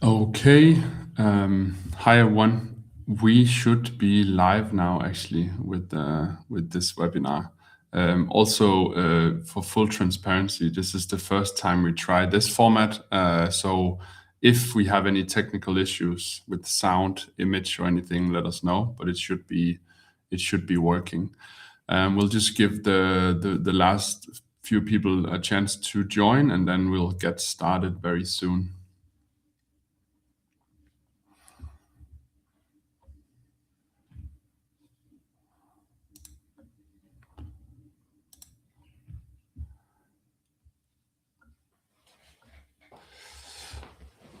Okay. Hi everyone. We should be live now, actually, with this webinar. Also, for full transparency, this is the first time we try this format. So, if we have any technical issues with sound, image, or anything, let us know. But it should be working. We'll just give the last few people a chance to join, and then we'll get started very soon.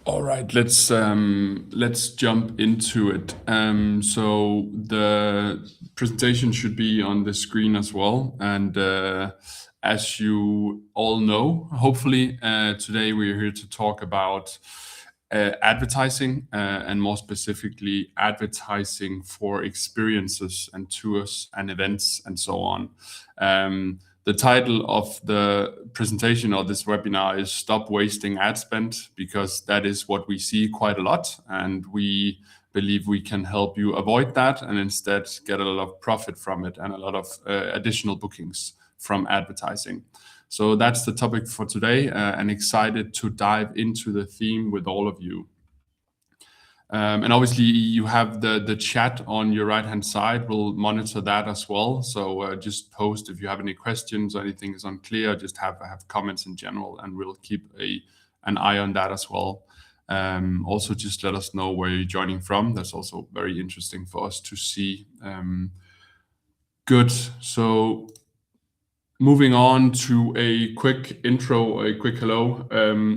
All right, let's jump into it. So the presentation should be on the screen as well, and as you all know, hopefully today we're here to talk about advertising, and more specifically, advertising for experiences and tours and events and so on. The title of the presentation or this webinar is Stop Wasting Ad Spend, because that is what we see quite a lot, and we believe we can help you avoid that and instead get a lot of profit from it and a lot of additional bookings from advertising. So that's the topic for today, and excited to dive into the theme with all of you. And obviously, you have the chat on your right hand side. We'll monitor that as well. So just post if you have any questions or anything is unclear. Just have comments in general, and we'll keep an eye on that as well. Also, just let us know where you're joining from. That's also very interesting for us to see. Good. So moving on to a quick intro, a quick hello.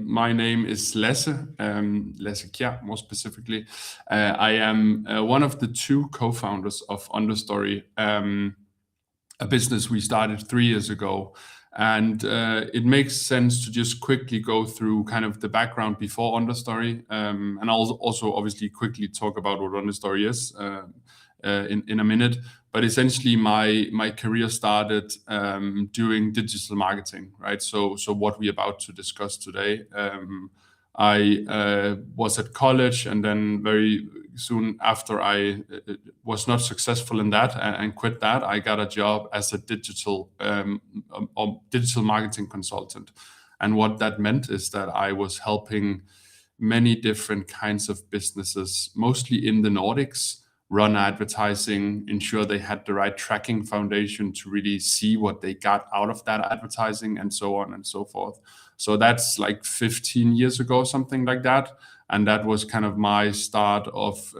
My name is Lasse, Lasse Kjær, more specifically. I am one of the two co-founders of Understory, a business we started 3 years ago. And it makes sense to just quickly go through kind of the background before Understory, and I'll also obviously quickly talk about what Understory is in a minute. But essentially, my career started doing digital marketing, right? So what we're about to discuss today. I was at college, and then very soon after I was not successful in that and quit that, I got a job as a digital marketing consultant. And what that meant is that I was helping many different kinds of businesses, mostly in the Nordics, run advertising, ensure they had the right tracking foundation to really see what they got out of that advertising, and so on and so forth. So that's like 15 years ago, something like that. And that was kind of my start of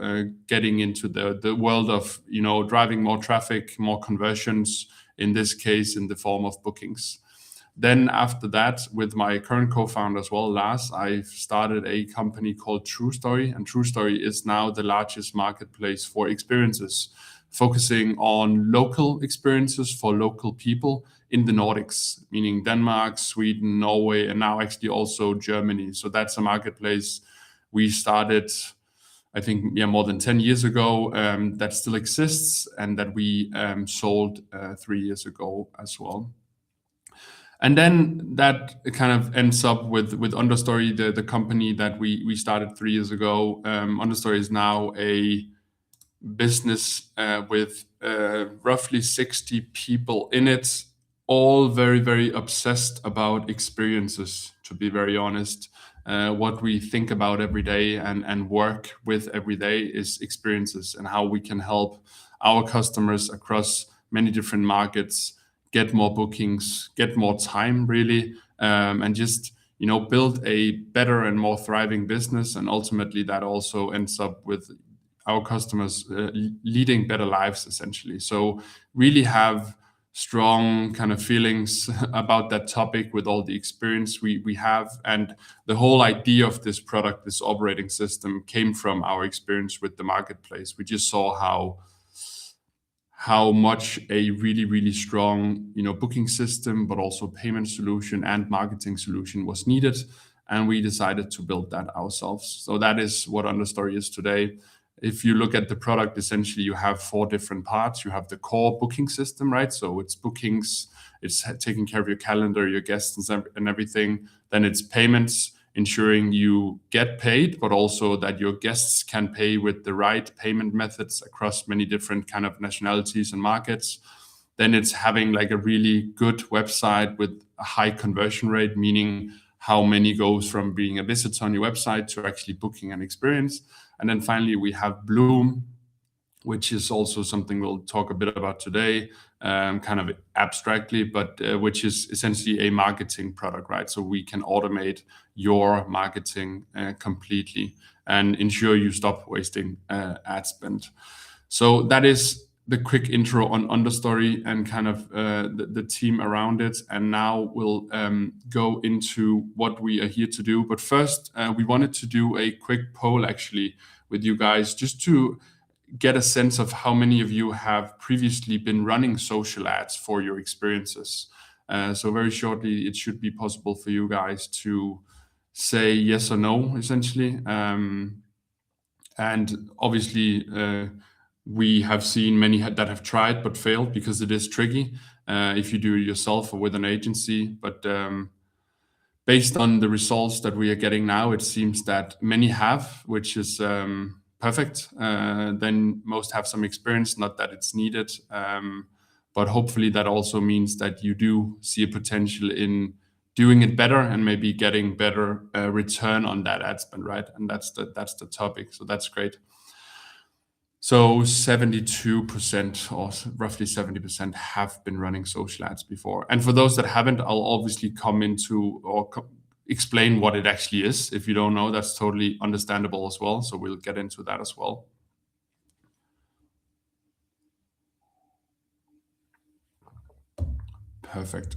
getting into the world of, driving more traffic, more conversions, in this case, in the form of bookings. Then after that, with my current co-founder as well, Lars, I've started a company called True Story, and True Story is now the largest marketplace for experiences, focusing on local experiences for local people in the Nordics, meaning Denmark, Sweden, Norway, and now actually also Germany. So that's a marketplace we started, I think, more than 10 years ago, that still exists, and that we sold 3 years ago as well. And then that kind of ends up with Understory, the company that we started 3 years ago. Understory is now a business with roughly 60 people in it, all very, very obsessed about experiences, to be very honest. What we think about every day and work with every day is experiences, and how we can help our customers across many different markets get more bookings, get more time, really, and just build a better and more thriving business. And ultimately, that also ends up with our customers leading better lives, essentially. So really have strong kind of feelings about that topic with all the experience we have. And the whole idea of this product, this operating system, came from our experience with the marketplace. We just saw how much a really, really strong, booking system, but also payment solution and marketing solution was needed. And we decided to build that ourselves. So that is what Understory is today. If you look at the product, essentially you have 4 different parts. You have the core booking system, right? So it's bookings, it's taking care of your calendar, your guests and everything. Then it's payments. ensuring you get paid, but also that your guests can pay with the right payment methods across many different kind of nationalities and markets. Then it's having like a really good website with a high conversion rate, meaning how many goes from being a visitor on your website to actually booking an experience. And then finally, we have Bloom, which is also something we'll talk a bit about today, kind of abstractly, but which is essentially a marketing product, right? So we can automate your marketing completely and ensure you stop wasting ad spend. So that is the quick intro on Understory and kind of the team around it. And now we'll go into what we are here to do. But first, we wanted to do a quick poll actually with you guys, just to get a sense of how many of you have previously been running social ads for your experiences. So very shortly, it should be possible for you guys to say yes or no, essentially. And obviously, we have seen many that have tried but failed because it is tricky if you do it yourself or with an agency. But based on the results that we are getting now, it seems that many have, which is perfect. Then most have some experience, not that it's needed. But hopefully that also means that you do see a potential in doing it better and maybe getting better return on that ad spend, right? And that's the topic. So that's great. So 72% or roughly 70% have been running social ads before. And for those that haven't, I'll obviously come into or explain what it actually is. If you don't know, that's totally understandable as well. So we'll get into that as well. Perfect.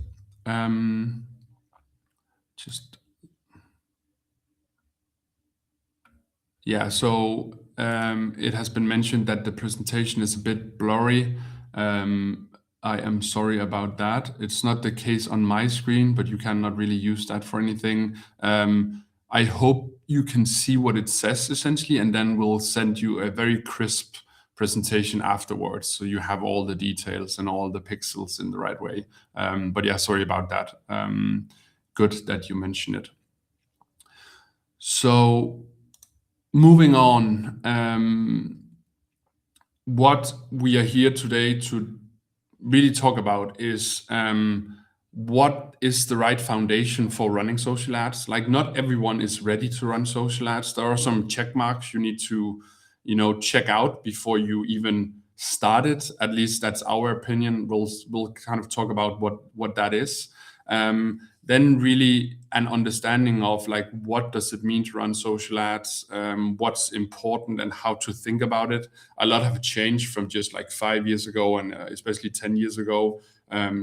So it has been mentioned that the presentation is a bit blurry. I am sorry about that. It's not the case on my screen, but you cannot really use that for anything. I hope you can see what it says essentially, and then we'll send you a very crisp presentation afterwards, so you have all the details and all the pixels in the right way. But yeah, sorry about that. Good that you mentioned it. So moving on, what we are here today to really talk about is what is the right foundation for running social ads. Like, not everyone is ready to run social ads. There are some check marks you need to, check out before you even start it. At least that's our opinion. We'll kind of talk about what that is. Then really an understanding of like, what does it mean to run social ads, what's important and how to think about it. A lot have changed from just like 5 years ago and especially 10 years ago.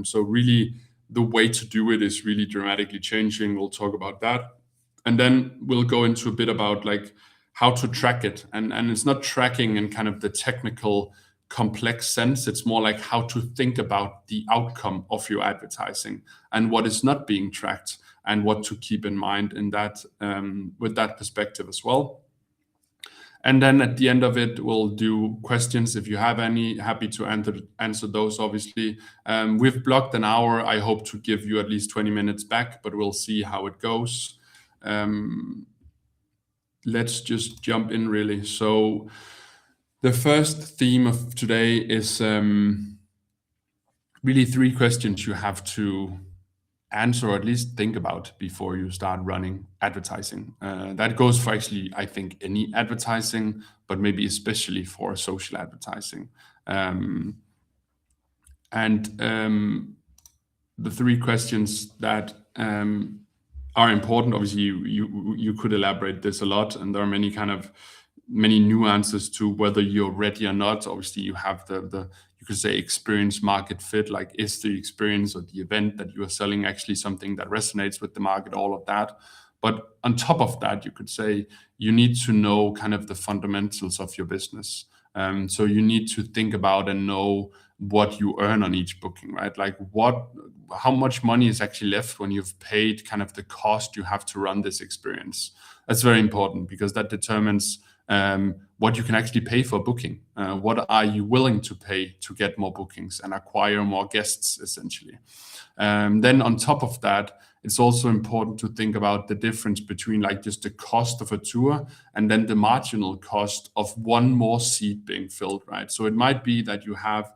So really the way to do it is really dramatically changing. We'll talk about that. And then we'll go into a bit about like how to track it. And it's not tracking in kind of the technical complex sense. It's more like how to think about the outcome of your advertising and what is not being tracked and what to keep in mind in that with that perspective as well. And then at the end of it, we'll do questions if you have any. Happy to answer those, obviously. We've blocked an hour. I hope to give you at least 20 minutes back, but we'll see how it goes. Let's just jump in, really. So the first theme of today is really 3 questions you have to answer, or at least think about before you start running advertising. That goes for actually, I think, any advertising, but maybe especially for social advertising. The 3 questions that are important, obviously, you could elaborate this a lot, and there are many nuances to whether you're ready or not. Obviously, you have the you could say experience market fit, like is the experience or the event that you are selling actually something that resonates with the market, all of that. But on top of that, you could say you need to know kind of the fundamentals of your business. So you need to think about and know what you earn on each booking, right? Like how much money is actually left when you've paid kind of the cost you have to run this experience. That's very important because that determines what you can actually pay for booking. What are you willing to pay to get more bookings and acquire more guests, essentially? Then on top of that, it's also important to think about the difference between like just the cost of a tour and then the marginal cost of one more seat being filled, right? So it might be that you have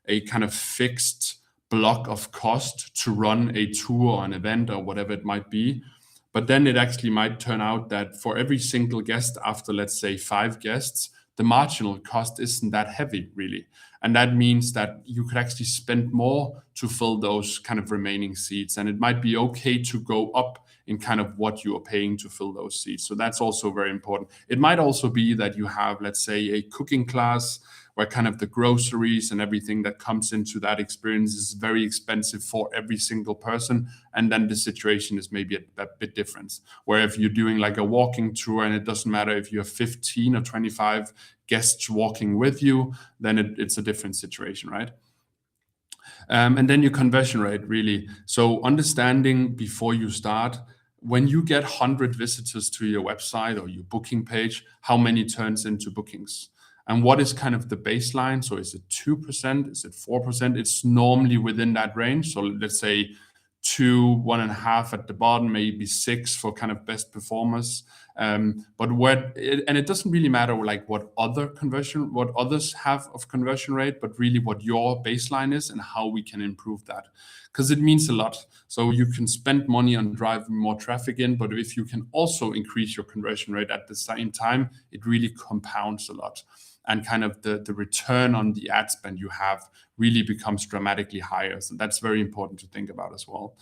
a kind of fixed block of cost to run a tour or an event or whatever it might be. But then it actually might turn out that for every single guest after, let's say, 5 guests, the marginal cost isn't that heavy, really. And that means that you could actually spend more to fill those kind of remaining seats. And it might be okay to go up in kind of what you are paying to fill those seats. So that's also very important. It might also be that you have, let's say, a cooking class where kind of the groceries and everything that comes into that experience is very expensive for every single person. And then the situation is maybe a bit different. Where if you're doing like a walking tour and it doesn't matter if you have 15 or 25 guests walking with you, then it's a different situation, right? And then your conversion rate, really. So understanding before you start, when you get 100 visitors to your website or your booking page, how many turns into bookings? And what is kind of the baseline? So is it 2%? Is it 4%? It's normally within that range. So let's say 2, 1.5 at the bottom, maybe 6 for kind of best performers. But it doesn't really matter like what others have of conversion rate, but really what your baseline is and how we can improve that, because it means a lot. So you can spend money on driving more traffic in, but if you can also increase your conversion rate at the same time, it really compounds a lot. And kind of the return on the ad spend you have really becomes dramatically higher. So that's very important to think about as well.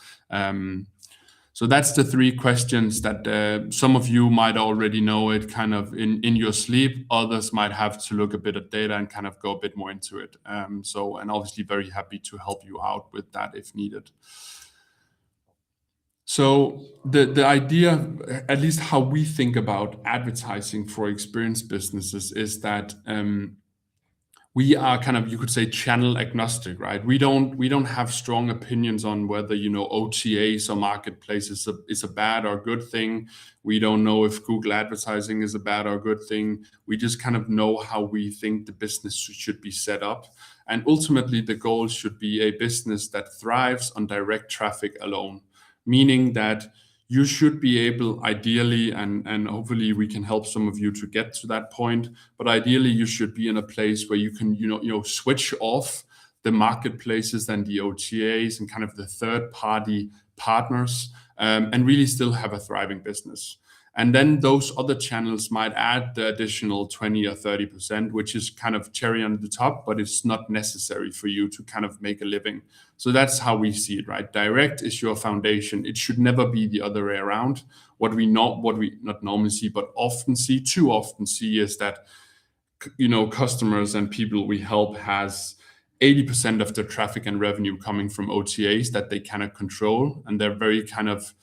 So that's the 3 questions that some of you might already know it kind of in your sleep. Others might have to look a bit at data and kind of go a bit more into it. And obviously very happy to help you out with that if needed. So the idea, at least how we think about advertising for experienced businesses, is that we are kind of, you could say, channel agnostic, right? We don't have strong opinions on whether OTAs or marketplaces is a bad or good thing. We don't know if Google advertising is a bad or good thing. We just kind of know how we think the business should be set up. And ultimately, the goal should be a business that thrives on direct traffic alone. Meaning that you should be able, ideally, and hopefully we can help some of you to get to that point, but ideally you should be in a place where you can switch off the marketplaces and the OTAs and kind of the third-party partners, and really still have a thriving business. And then those other channels might add the additional 20 or 30%, which is kind of cherry on the top, but it's not necessary for you to kind of make a living. So that's how we see it, right? Direct is your foundation. It should never be the other way around. What we not normally see, but too often see is that, customers and people we help has 80% of their traffic and revenue coming from OTAs that they cannot control. And they're very kind of,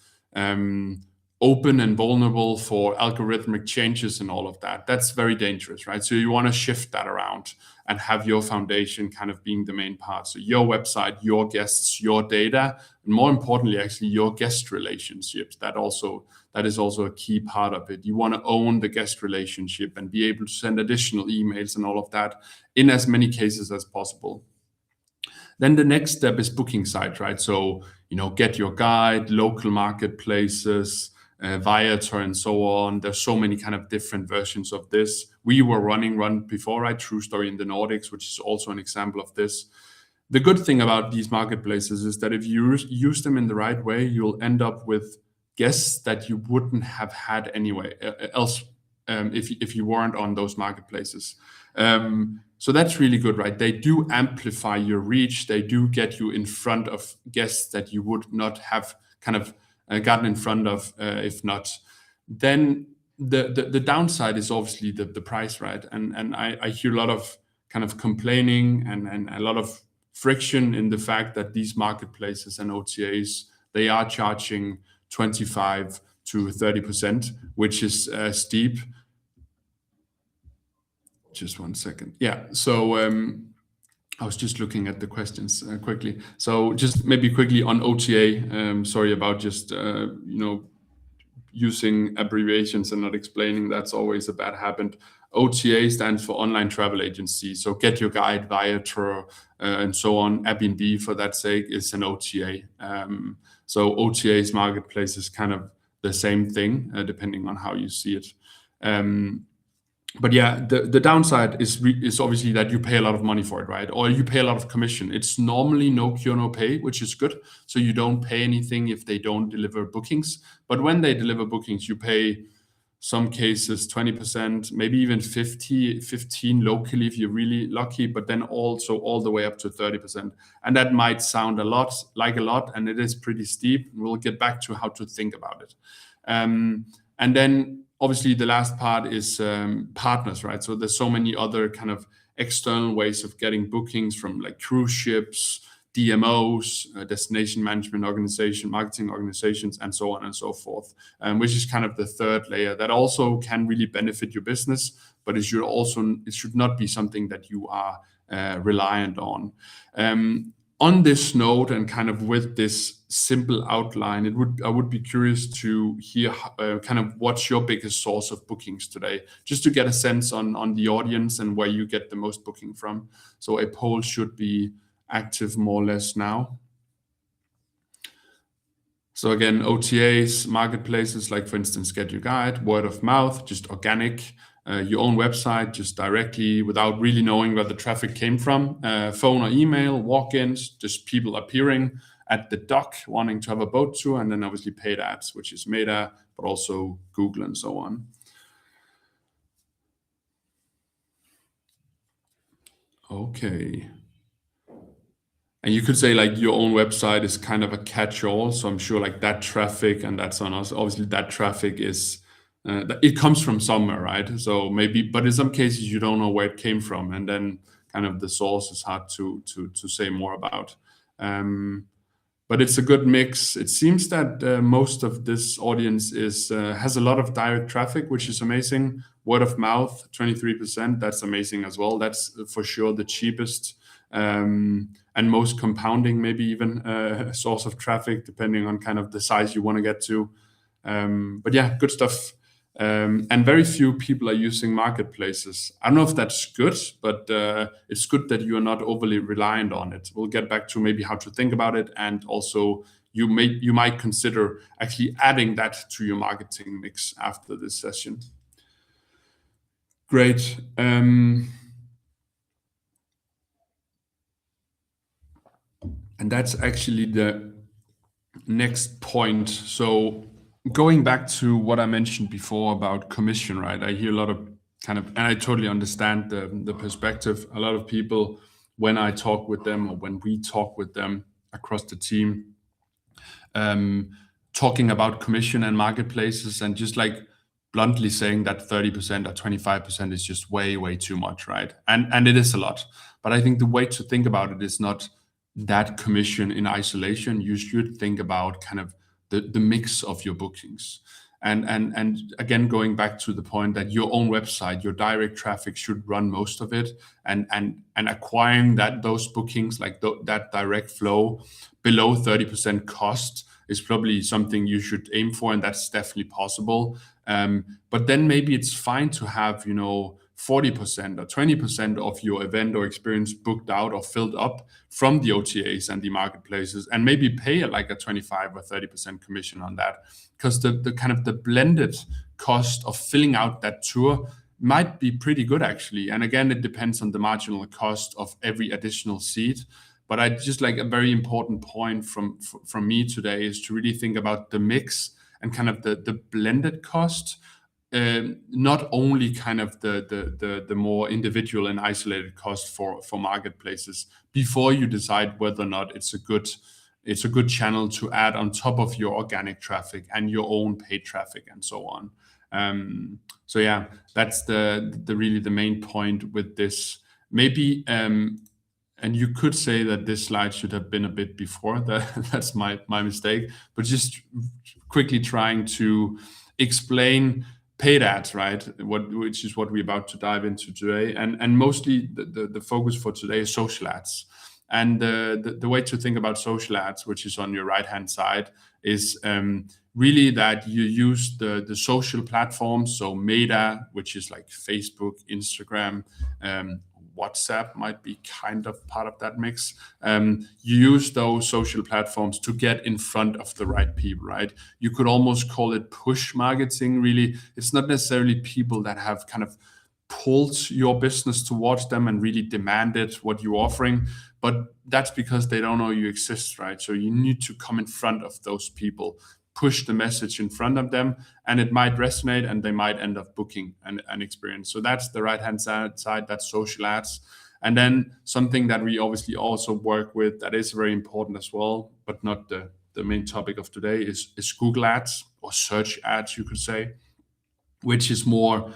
open and vulnerable for algorithmic changes and all of that. That's very dangerous, right? So you want to shift that around and have your foundation kind of being the main part. So your website, your guests, your data, and more importantly, actually your guest relationships. That is also a key part of it. You want to own the guest relationship and be able to send additional emails and all of that in as many cases as possible. Then the next step is booking site, right? So, Get Your Guide, local marketplaces, Viator, and so on. There's so many kind of different versions of this. We were running before, right? True Story in the Nordics, which is also an example of this. The good thing about these marketplaces is that if you use them in the right way, you'll end up with guests that you wouldn't have had anyway else if you weren't on those marketplaces. So that's really good, right? They do amplify your reach. They do get you in front of guests that you would not have kind of gotten in front of if not. Then the downside is obviously the price, right? And I hear a lot of kind of complaining and a lot of friction in the fact that these marketplaces and OTAs, they are charging 25 to 30%, which is steep. Just one second. Yeah. So I was just looking at the questions quickly. So just maybe quickly on OTA. Sorry about just using abbreviations and not explaining, that's always a bad habit. OTA stands for online travel agency. So Get Your Guide, Viator, and so on. Airbnb, for that sake, is an OTA. So OTA's marketplace is kind of the same thing, depending on how you see it. But yeah, the downside is obviously that you pay a lot of money for it, right? Or you pay a lot of commission. It's normally no cure, no pay, which is good. So you don't pay anything if they don't deliver bookings. But when they deliver bookings, you pay some cases 20%, maybe even 15 locally if you're really lucky, but then also all the way up to 30%. And that might sound a lot, and it is pretty steep. We'll get back to how to think about it. And then obviously the last part is partners, right? So there's so many other kind of external ways of getting bookings from like cruise ships, DMOs, destination management organization, marketing organizations, and so on and so forth, which is kind of the third layer that also can really benefit your business, but it should not be something that you are reliant on. On this note, and kind of with this simple outline, I would be curious to hear kind of what's your biggest source of bookings today, just to get a sense on the audience and where you get the most booking from. So a poll should be active more or less now. So again, OTAs, marketplaces, like for instance, Get Your Guide, word of mouth, just organic, your own website, just directly without really knowing where the traffic came from, phone or email, walk-ins, just people appearing at the dock wanting to have a boat tour, and then obviously paid ads, which is Meta, but also Google and so on. Okay. And you could say like your own website is kind of a catch-all. So I'm sure like that traffic, and that's on us. Obviously, that traffic is it comes from somewhere, right? So maybe, but in some cases you don't know where it came from, and then kind of the source is hard to say more about. But it's a good mix. It seems that most of this audience has a lot of direct traffic, which is amazing. Word of mouth, 23%. That's amazing as well. That's for sure the cheapest and most compounding, maybe even source of traffic, depending on kind of the size you want to get to. But yeah, good stuff. And very few people are using marketplaces. I don't know if that's good, but it's good that you are not overly reliant on it. We'll get back to maybe how to think about it, and also you might consider actually adding that to your marketing mix after this session. Great. And that's actually the next point. So going back to what I mentioned before about commission, right? I hear a lot of kind of, and I totally understand the perspective. A lot of people, when I talk with them or when we talk with them across the team, talking about commission and marketplaces, and just like bluntly saying that 30% or 25% is just way, way too much, right? And it is a lot. But I think the way to think about it is not that commission in isolation. You should think about kind of the mix of your bookings. And again, going back to the point that your own website, your direct traffic should run most of it, and acquiring those bookings, like that direct flow below 30% cost is probably something you should aim for, and that's definitely possible. But then maybe it's fine to have 40% or 20% of your event or experience booked out or filled up from the OTAs and the marketplaces, and maybe pay like a 25 or 30% commission on that, because the kind of the blended cost of filling out that tour might be pretty good actually. And again, it depends on the marginal cost of every additional seat. But I just like a very important point from me today is to really think about the mix and kind of the blended cost. Not only kind of the more individual and isolated cost for marketplaces, before you decide whether or not it's a good channel to add on top of your organic traffic and your own paid traffic and so on. So yeah, that's the really the main point with this. Maybe and you could say that this slide should have been a bit before. That's my mistake. But just quickly trying to explain paid ads, right? Which is what we're about to dive into today, and mostly the focus for today is social ads. And the way to think about social ads, which is on your right hand side, is really that you use the social platforms, so Meta, which is like Facebook, Instagram, WhatsApp might be kind of part of that mix. You use those social platforms to get in front of the right people, right? You could almost call it push marketing, really. It's not necessarily people that have kind of pulled your business towards them and really demanded what you're offering, but that's because they don't know you exist, right? So you need to come in front of those people, push the message in front of them, and it might resonate and they might end up booking an experience. So that's the right hand side, that's social ads. And then something that we obviously also work with that is very important as well, but not the main topic of today, is Google ads, or search ads, you could say, which is more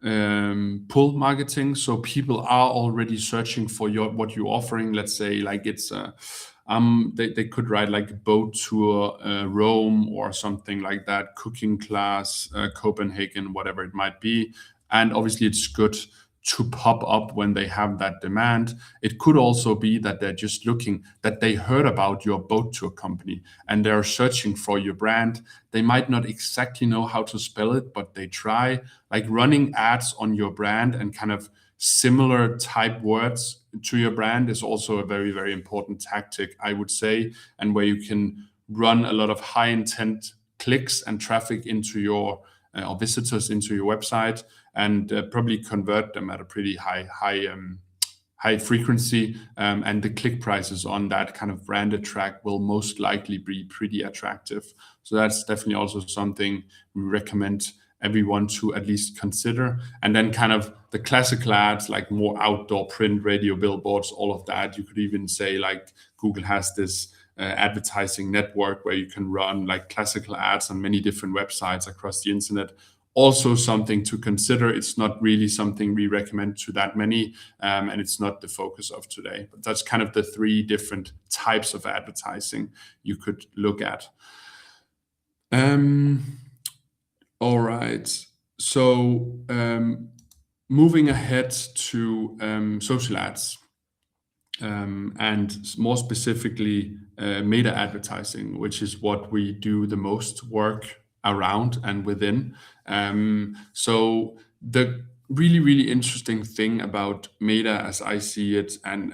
pull marketing. So people are already searching for what you're offering. Let's say like it's they could write like a boat tour, Rome or something like that, cooking class, Copenhagen, whatever it might be. And obviously it's good to pop up when they have that demand. It could also be that they're just looking, that they heard about your boat tour company and they're searching for your brand. They might not exactly know how to spell it, but they try. Like running ads on your brand and kind of similar type words to your brand is also a very, very important tactic, I would say, and where you can run a lot of high intent clicks and traffic into your or visitors into your website, and probably convert them at a pretty high frequency, and the click prices on that kind of branded track will most likely be pretty attractive. So that's definitely also something we recommend everyone to at least consider. And then kind of the classical ads, like more outdoor print, radio, billboards, all of that. You could even say like Google has this advertising network where you can run like classical ads on many different websites across the internet. Also something to consider. It's not really something we recommend to that many, and it's not the focus of today. But that's kind of the three different types of advertising you could look at. All right. So moving ahead to social ads. And more specifically, meta advertising, which is what we do the most work around and within. So the really interesting thing about meta, as I see it, and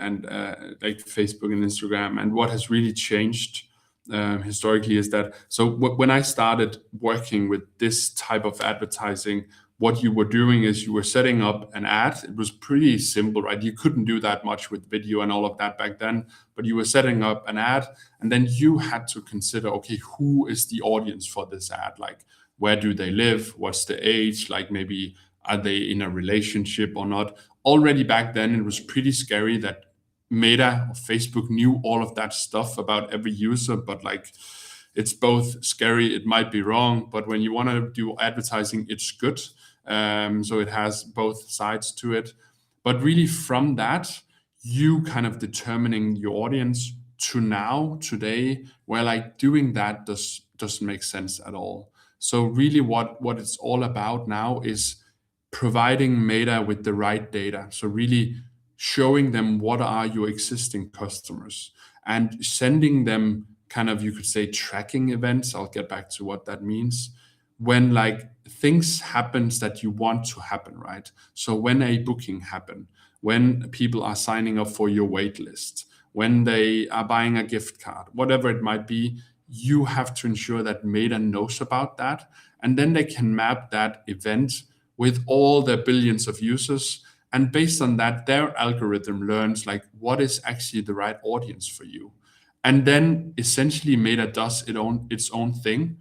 like Facebook and Instagram, and what has really changed historically is that, so when I started working with this type of advertising, what you were doing is you were setting up an ad. It was pretty simple, right? You couldn't do that much with video and all of that back then, but you were setting up an ad, and then you had to consider, okay, who is the audience for this ad? Like, where do they live? What's the age? Like, maybe are they in a relationship or not? Already back then, it was pretty scary that Meta or Facebook knew all of that stuff about every user, but like, it's both scary, it might be wrong, but when you want to do advertising, it's good. So it has both sides to it. But really from that, you kind of determining your audience to now, today, where like doing that doesn't make sense at all. So really what it's all about now is providing Meta with the right data. So really showing them what are your existing customers and sending them kind of, you could say, tracking events. I'll get back to what that means. When like things happens that you want to happen, right? So when a booking happen, when people are signing up for your wait list, when they are buying a gift card, whatever it might be, you have to ensure that Meta knows about that. And then they can map that event with all the billions of users. And based on that, their algorithm learns like what is actually the right audience for you. And then essentially Meta does its own thing.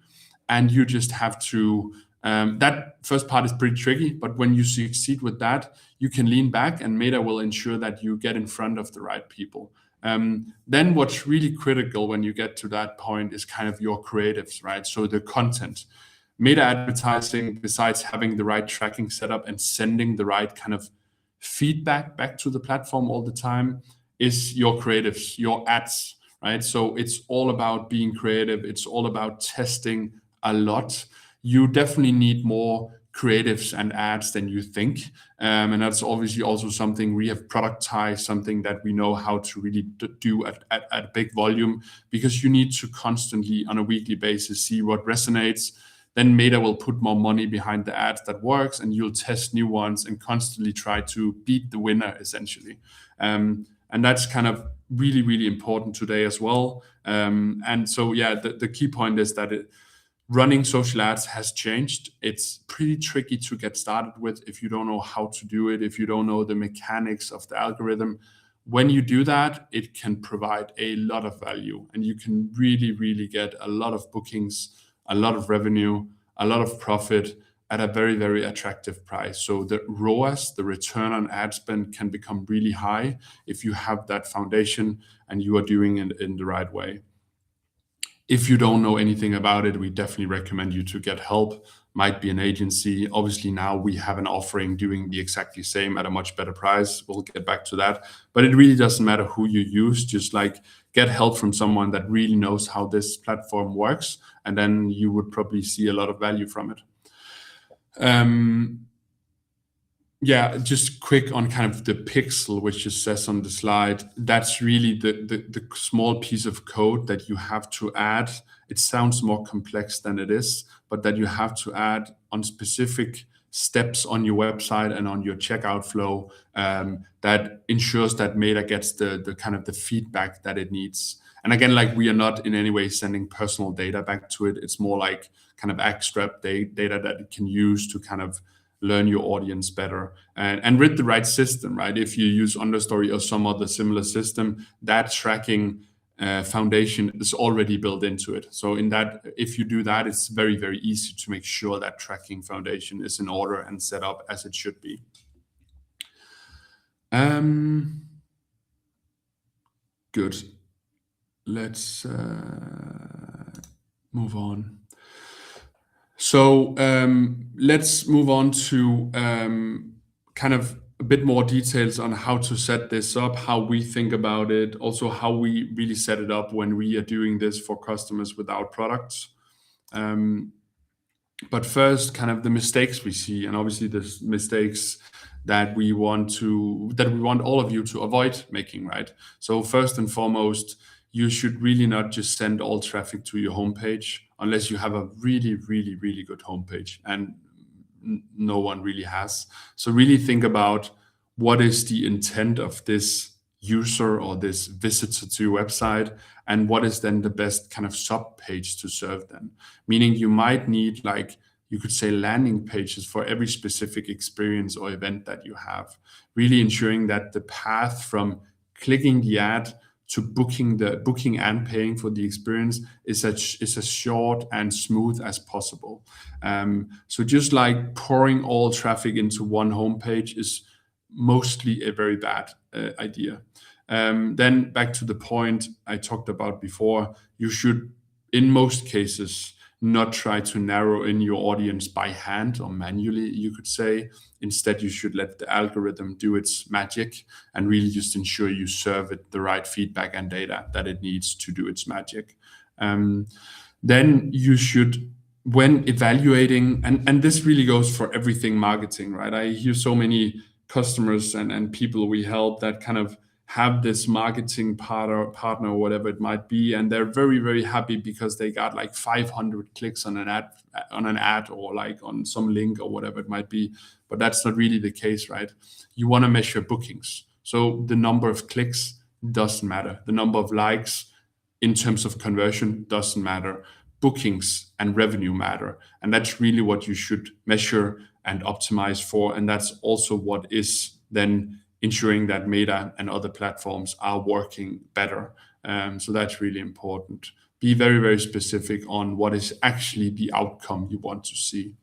And you just have to, that first part is pretty tricky, but when you succeed with that, you can lean back and Meta will ensure that you get in front of the right people. Then what's really critical when you get to that point is kind of your creatives, right? So the content. Meta advertising, besides having the right tracking setup and sending the right kind of feedback back to the platform all the time, is your creatives, your ads, right? So it's all about being creative. It's all about testing a lot. You definitely need more creatives and ads than you think. And that's obviously also something we have productized, something that we know how to really do at big volume, because you need to constantly, on a weekly basis, see what resonates. Then Meta will put more money behind the ads that works, and you'll test new ones and constantly try to beat the winner, essentially. And that's kind of really, really important today as well. And so, yeah, the key point is that running social ads has changed. It's pretty tricky to get started with if you don't know how to do it, if you don't know the mechanics of the algorithm. When you do that, it can provide a lot of value, and you can really, really get a lot of bookings, a lot of revenue, a lot of profit at a very, very attractive price. So the ROAS, the return on ad spend, can become really high if you have that foundation and you are doing it in the right way. If you don't know anything about it, we definitely recommend you to get help. Might be an agency. Obviously, now we have an offering doing the exactly same at a much better price. We'll get back to that. But it really doesn't matter who you use. Just like get help from someone that really knows how this platform works, and then you would probably see a lot of value from it. Yeah, just quick on kind of the pixel, which just says on the slide. That's really the small piece of code that you have to add. It sounds more complex than it is, but that you have to add on specific steps on your website and on your checkout flow, that ensures that Meta gets the kind of the feedback that it needs. And again, like, we are not in any way sending personal data back to it. It's more like kind of extract data that it can use to kind of learn your audience better, and with the right system, right? If you use Understory or some other similar system, that tracking foundation is already built into it. So in that, if you do that, it's very, very easy to make sure that tracking foundation is in order and set up as it should be. Good. Let's move on. So let's move on to kind of a bit more details on how to set this up, how we think about it, also how we really set it up when we are doing this for customers with our products. But first, kind of the mistakes we see, and obviously the mistakes that we want all of you to avoid making, right? So first and foremost, you should really not just send all traffic to your homepage unless you have a really, really, really good homepage, and no one really has. So really think about what is the intent of this user or this visitor to your website, and what is then the best kind of sub page to serve them. Meaning you might need, like, you could say, landing pages for every specific experience or event that you have, really ensuring that the path from clicking the ad to booking and paying for the experience is as short and smooth as possible. So just like pouring all traffic into one homepage is mostly a very bad idea. Then back to the point I talked about before, you should, in most cases, not try to narrow in your audience by hand or manually, you could say. Instead, you should let the algorithm do its magic and really just ensure you serve it the right feedback and data that it needs to do its magic. Then you should, when evaluating, and this really goes for everything marketing, right? I hear so many customers and people we help that kind of have this marketing partner or whatever it might be, and they're very, very happy because they got like 500 clicks on an ad or like on some link or whatever it might be. But that's not really the case, right? You want to measure bookings. So the number of clicks doesn't matter. The number of likes in terms of conversion doesn't matter. Bookings and revenue matter. And that's really what you should measure and optimize for. And that's also what is then ensuring that Meta and other platforms are working better. So that's really important. Be very, very specific on what is actually the outcome you want to see.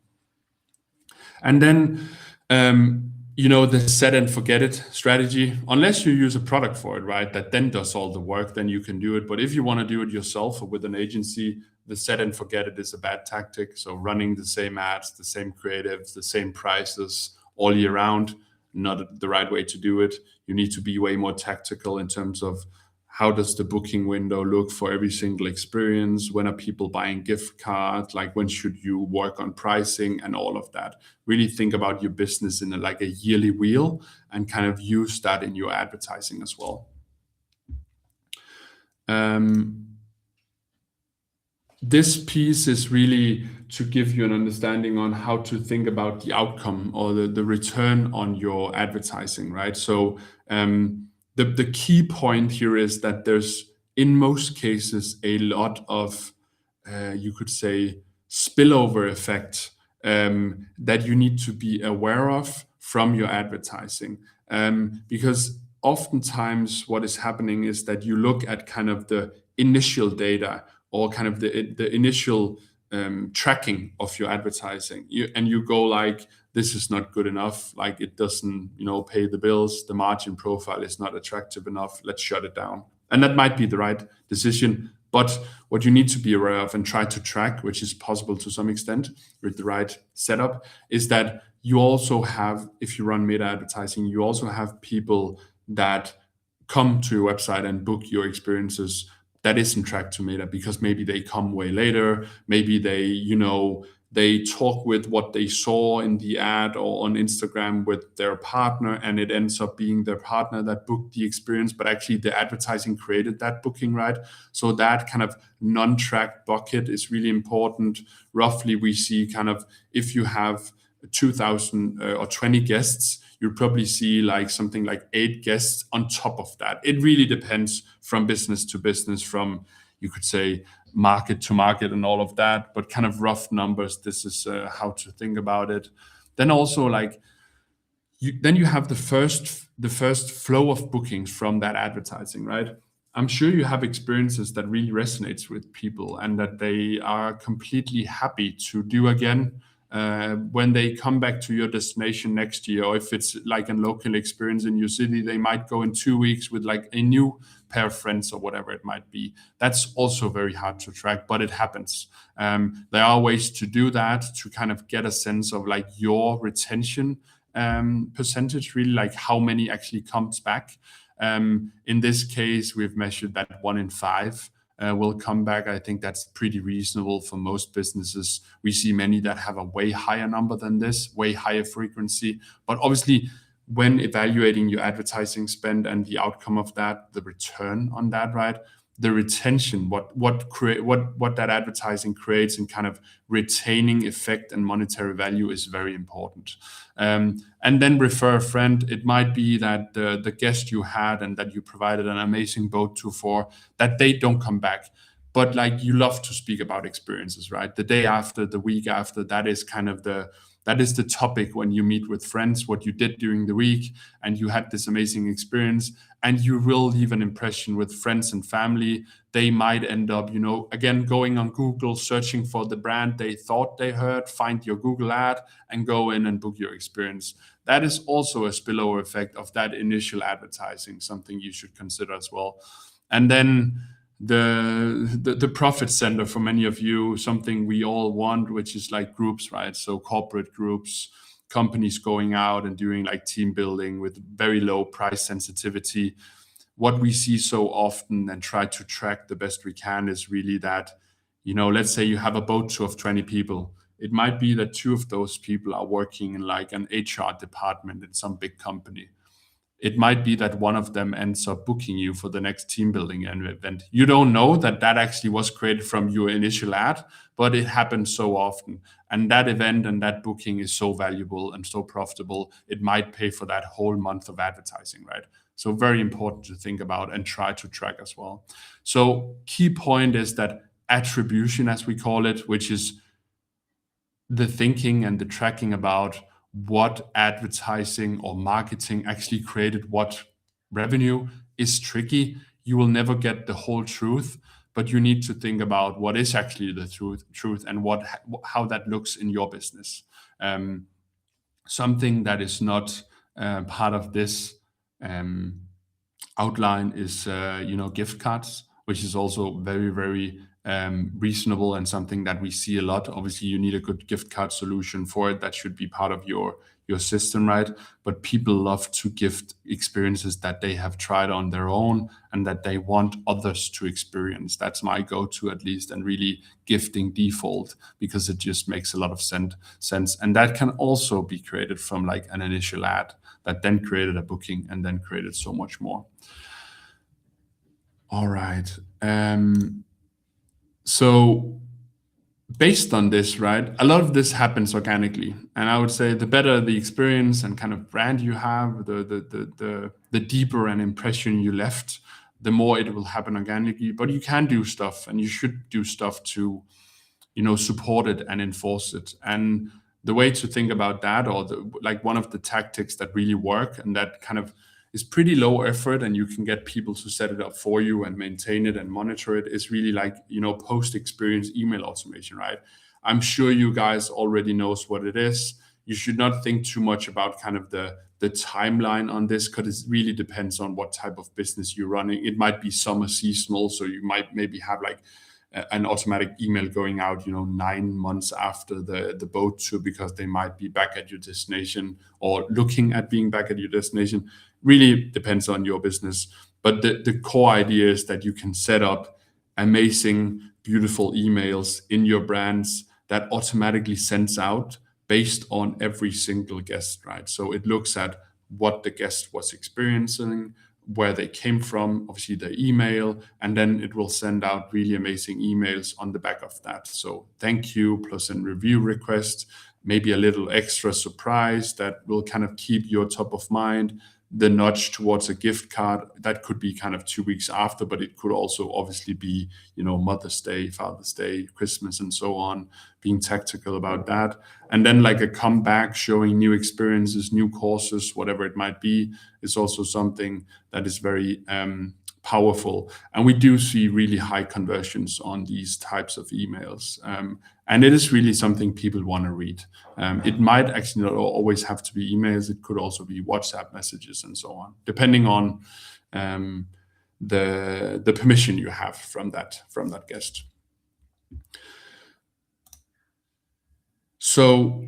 And then, the set and forget it strategy, unless you use a product for it, right, that then does all the work, then you can do it. But if you want to do it yourself or with an agency, the set and forget it is a bad tactic. So running the same ads, the same creatives, the same prices all year round, not the right way to do it. You need to be way more tactical in terms of how does the booking window look for every single experience? When are people buying gift cards? Like when should you work on pricing and all of that? Really think about your business in like a yearly wheel and kind of use that in your advertising as well. This piece is really to give you an understanding on how to think about the outcome or the return on your advertising, right? So the key point here is that there's, in most cases, a lot of, you could say, spillover effect that you need to be aware of from your advertising. Because oftentimes what is happening is that you look at kind of the initial data or kind of the initial tracking of your advertising, and you go like, this is not good enough, like it doesn't pay the bills, the margin profile is not attractive enough, let's shut it down. And that might be the right decision, but what you need to be aware of and try to track, which is possible to some extent with the right setup, is that you also have, if you run meta advertising, you also have people that come to your website and book your experiences that isn't tracked to meta, because maybe they come way later, maybe they talk with what they saw in the ad or on Instagram with their partner, and it ends up being their partner that booked the experience, but actually the advertising created that booking, right? So that kind of non-tracked bucket is really important. Roughly, we see kind of, if you have 2,000 or 20 guests, you'll probably see like something like 8 guests on top of that. It really depends from business to business, from, you could say, market to market and all of that, but kind of rough numbers, this is how to think about it. Then also like you have the first flow of bookings from that advertising, right? I'm sure you have experiences that really resonates with people and that they are completely happy to do again when they come back to your destination next year. Or if it's like a local experience in your city, they might go in 2 weeks with like a new pair of friends or whatever it might be. That's also very hard to track, but it happens. There are ways to do that to kind of get a sense of like your retention percentage, really like how many actually comes back. In this case, we've measured that 1 in 5 will come back. I think that's pretty reasonable for most businesses. We see many that have a way higher number than this, way higher frequency. But obviously, when evaluating your advertising spend and the outcome of that, the return on that, right? The retention, what that advertising creates, and kind of retaining effect and monetary value is very important. And then refer a friend. It might be that the guest you had and that you provided an amazing boat to for, that they don't come back. But like, you love to speak about experiences, right? The day after, the week after, that is kind of that is the topic when you meet with friends, what you did during the week, and you had this amazing experience, and you will leave an impression with friends and family. They might end up, again, going on Google, searching for the brand they thought they heard, find your Google ad, and go in and book your experience. That is also a spillover effect of that initial advertising, something you should consider as well. And then the profit center for many of you, something we all want, which is like groups, right? So corporate groups, companies going out and doing like team building with very low price sensitivity. What we see so often and try to track the best we can is really that, let's say you have a boat tour of 20 people. It might be that 2 of those people are working in like an HR department in some big company. It might be that one of them ends up booking you for the next team building event. You don't know that actually was created from your initial ad, but it happens so often. And that event and that booking is so valuable and so profitable, it might pay for that whole month of advertising, right? So very important to think about and try to track as well. So key point is that attribution, as we call it, which is the thinking and the tracking about what advertising or marketing actually created what revenue, is tricky. You will never get the whole truth, but you need to think about what is actually the truth and how that looks in your business. Something that is not part of this outline is gift cards, which is also very, very reasonable and something that we see a lot. Obviously, you need a good gift card solution for it. That should be part of your your system, right? But people love to gift experiences that they have tried on their own and that they want others to experience. That's my go-to, at least, and really gifting default, because it just makes a lot of sense. And that can also be created from like an initial ad that then created a booking and then created so much more. All right. So based on this, right, a lot of this happens organically, and I would say the better the experience and kind of brand you have, the deeper an impression you left, the more it will happen organically. But you can do stuff, and you should do stuff to, support it and enforce it. And the way to think about that, or like one of the tactics that really work and that kind of is pretty low effort, and you can get people to set it up for you and maintain it and monitor it, is really like, post experience email automation, right? I'm sure you guys already knows what it is. You should not think too much about kind of the timeline on this, because it really depends on what type of business you're running. It might be summer seasonal, so you might maybe have like an automatic email going out 9 months after the boat tour, because they might be back at your destination or looking at being back at your destination. Really depends on your business, but the core idea is that you can set up amazing, beautiful emails in your brands that automatically sends out based on every single guest, right? So it looks at what the guest was experiencing, where they came from, obviously the email, and then it will send out really amazing emails on the back of that. So thank you, plus a review request, maybe a little extra surprise that will kind of keep you top of mind. The nudge towards a gift card, that could be kind of 2 weeks after, but it could also obviously be, Mother's Day, Father's Day, Christmas, and so on, being tactical about that. And then like a comeback showing new experiences, new courses, whatever it might be, is also something that is very powerful. And we do see really high conversions on these types of emails. And it is really something people want to read. It might actually not always have to be emails. It could also be WhatsApp messages and so on, depending on the permission you have from that guest. So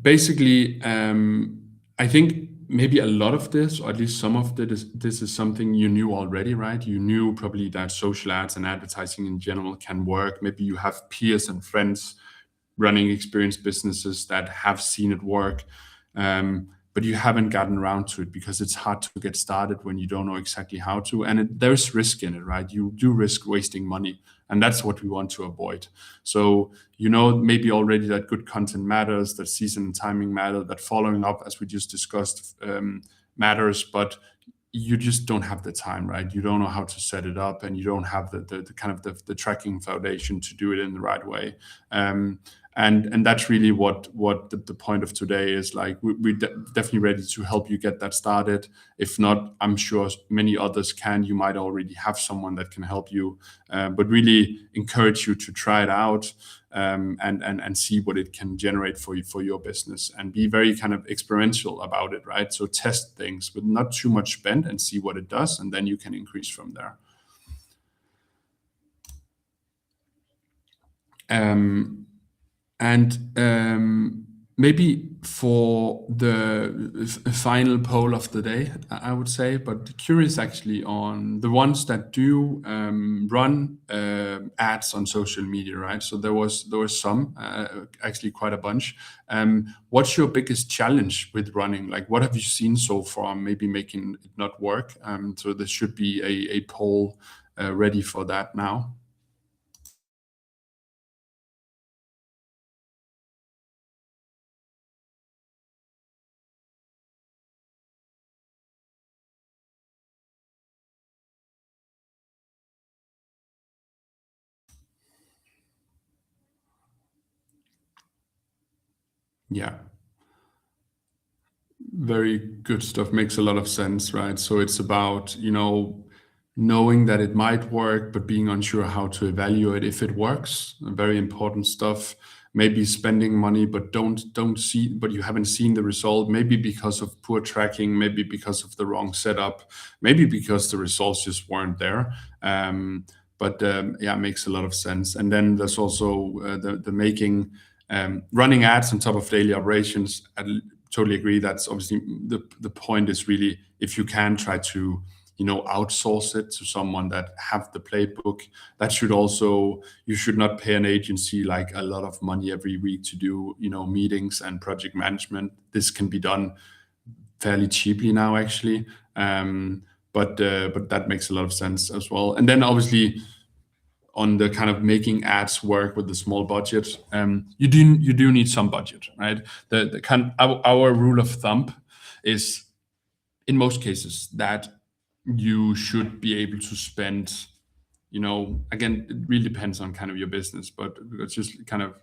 basically, I think maybe a lot of this, or at least some of this is something you knew already, right? You knew probably that social ads and advertising in general can work. Maybe you have peers and friends running experienced businesses that have seen it work, but you haven't gotten around to it because it's hard to get started when you don't know exactly how to. And there's risk in it, right? You do risk wasting money, and that's what we want to avoid. So, maybe already that good content matters, that season and timing matter, that following up, as we just discussed, matters, but you just don't have the time, right? You don't know how to set it up, and you don't have the kind of the tracking foundation to do it in the right way. And that's really what the point of today is. Like, we're definitely ready to help you get that started. If not, I'm sure many others can. You might already have someone that can help you, but really encourage you to try it out, and see what it can generate for you, for your business, and be very kind of experiential about it, right? So test things with not too much spend and see what it does, and then you can increase from there. Maybe for the final poll of the day, I would say, but curious actually on the ones that do run ads on social media, right? So there was some, actually quite a bunch. What's your biggest challenge with running? Like, what have you seen so far, maybe making it not work? So there should be a poll ready for that now. Yeah. Very good stuff. Makes a lot of sense, right? So it's about, knowing that it might work, but being unsure how to evaluate if it works. Very important stuff. Maybe spending money, but but you haven't seen the result. Maybe because of poor tracking, maybe because of the wrong setup, maybe because the results just weren't there. But yeah, makes a lot of sense. And then there's also the making running ads on top of daily operations totally agree. That's obviously the point is really, if you can try to outsource it to someone that have the playbook. That should also, you should not pay an agency like a lot of money every week to do meetings and project management. This can be done fairly cheaply now, actually. But that makes a lot of sense as well. And then obviously on the kind of making ads work with the small budget, you do need some budget, right? The kind our rule of thumb is, in most cases, that you should be able to spend, again, it really depends on kind of your business, but it's just kind of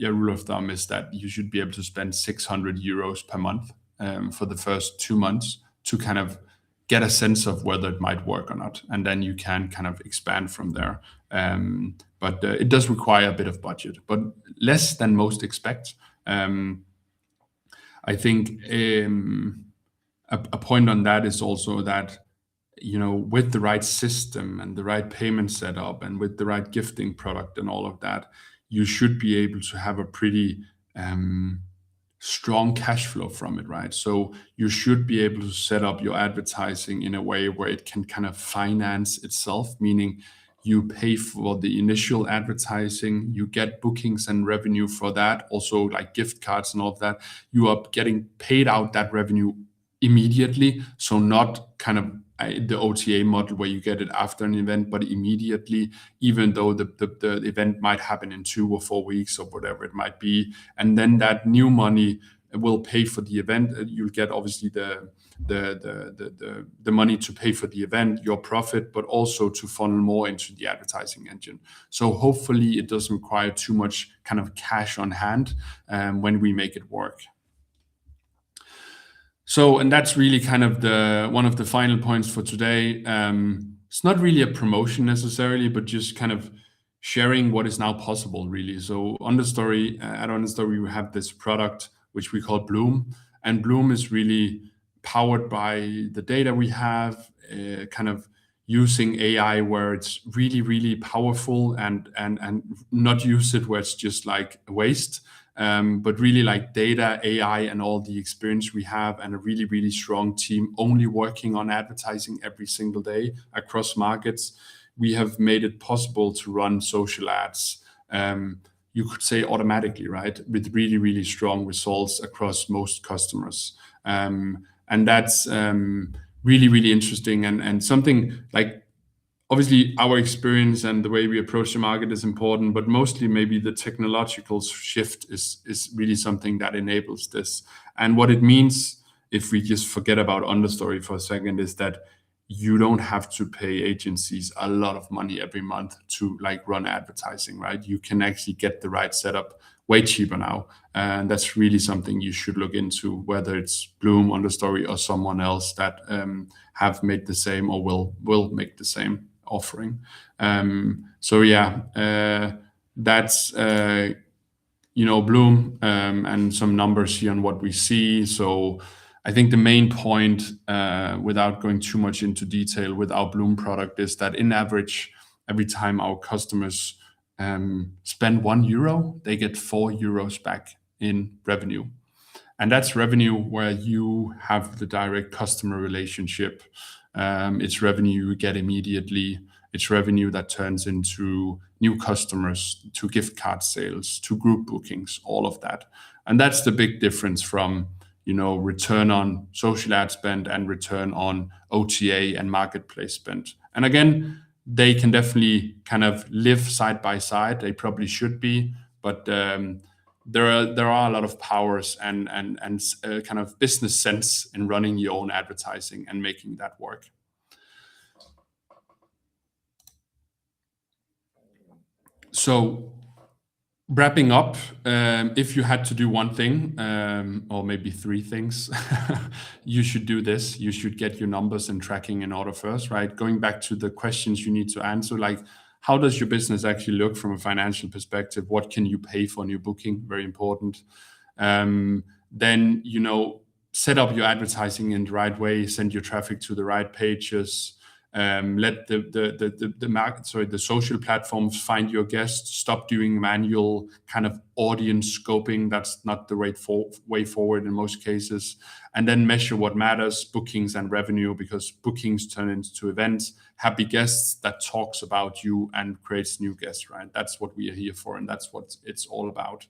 rule of thumb is that you should be able to spend 600 euros per month for the first 2 months to kind of get a sense of whether it might work or not, and then you can kind of expand from there. But it does require a bit of budget, but less than most expect. I think a point on that is also that with the right system and the right payment setup and with the right gifting product and all of that, you should be able to have a pretty strong cash flow from it, right? So you should be able to set up your advertising in a way where it can kind of finance itself, meaning you pay for the initial advertising, you get bookings and revenue for that, also like gift cards and all of that. You are getting paid out that revenue immediately. So not kind of the OTA model where you get it after an event, but immediately, even though the event might happen in 2 or 4 weeks or whatever it might be. And then that new money will pay for the event. You'll get obviously the money to pay for the event, your profit, but also to funnel more into the advertising engine. So hopefully it doesn't require too much kind of cash on hand when we make it work. So, and that's really kind of one of the final points for today. It's not really a promotion necessarily, but just kind of sharing what is now possible, really. So Understory, at Understory, we have this product which we call Bloom, and Bloom is really powered by the data we have, kind of using AI where it's really, really powerful, and not use it where it's just like a waste. But really like data, AI, and all the experience we have, and a really, really strong team only working on advertising every single day across markets. We have made it possible to run social ads, you could say automatically, right? With really, really strong results across most customers. And that's really, really interesting, and something like, obviously, our experience and the way we approach the market is important, but mostly maybe the technological shift is really something that enables this. And what it means, if we just forget about Understory for a second, is that you don't have to pay agencies a lot of money every month to like run advertising, right? You can actually get the right setup way cheaper now. And that's really something you should look into, whether it's Bloom, Understory, or someone else that have made the same or will make the same offering. So yeah, that's Bloom, and some numbers here on what we see. So I think the main point, without going too much into detail with our Bloom product, is that in average, every time our customers spend €1, they get €4 back in revenue. And that's revenue where you have the direct customer relationship. It's revenue you get immediately. It's revenue that turns into new customers, to gift card sales, to group bookings, all of that. And that's the big difference from return on social ad spend and return on OTA and marketplace spend. And again, they can definitely kind of live side by side. They probably should be, but there are a lot of powers and kind of business sense in running your own advertising and making that work. So wrapping up, if you had to do one thing, or maybe 3 things, you should do this. You should get your numbers and tracking in order first, right? Going back to the questions you need to answer, like, how does your business actually look from a financial perspective? What can you pay for new booking? Very important. Then, set up your advertising in the right way, send your traffic to the right pages, Let the market, sorry, the social platforms find your guests. Stop doing manual kind of audience scoping. That's not the way forward in most cases. And then measure what matters: bookings and revenue, because bookings turn into events. Happy guests, that talks about you and creates new guests, right? That's what we are here for, and that's what it's all about.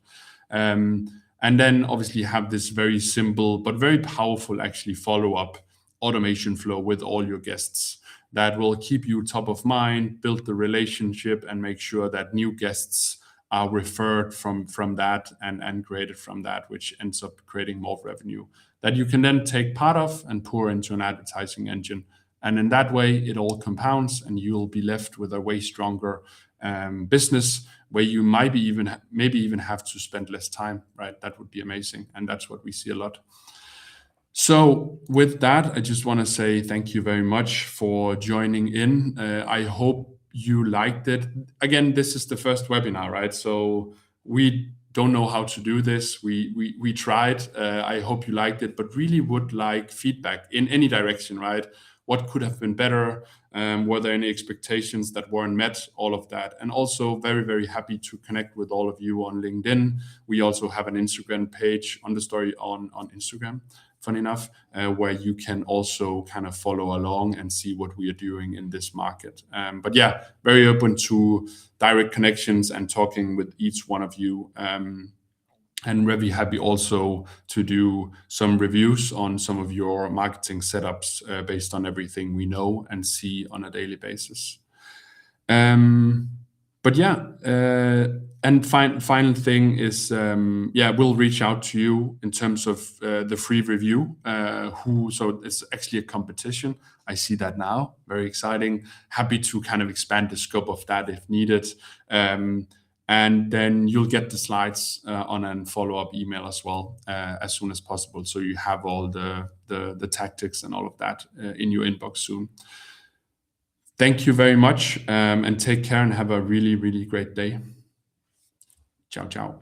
And then obviously have this very simple but very powerful actually follow-up automation flow with all your guests that will keep you top of mind, build the relationship, and make sure that new guests are referred from that and created from that, which ends up creating more revenue that you can then take part of and pour into an advertising engine. And in that way, it all compounds, and you'll be left with a way stronger business where you maybe even have to spend less time, right? That would be amazing, and that's what we see a lot. So with that, I just want to say thank you very much for joining in. I hope you liked it. Again, this is the first webinar, right? So we don't know how to do this. We tried. I hope you liked it, but really would like feedback in any direction, right? What could have been better? Were there any expectations that weren't met? All of that. And also very, very happy to connect with all of you on LinkedIn. We also have an Instagram page, Understory on Instagram, funny enough, where you can also kind of follow along and see what we are doing in this market. But yeah, very open to direct connections and talking with each one of you. And very happy also to do some reviews on some of your marketing setups based on everything we know and see on a daily basis. But yeah, and final thing is, we'll reach out to you in terms of the free review. So it's actually a competition. I see that now. Very exciting. Happy to kind of expand the scope of that if needed. And then you'll get the slides on a follow-up email as well as soon as possible. So you have all the tactics and all of that in your inbox soon. Thank you very much, and take care and have a really, really great day. Ciao, ciao.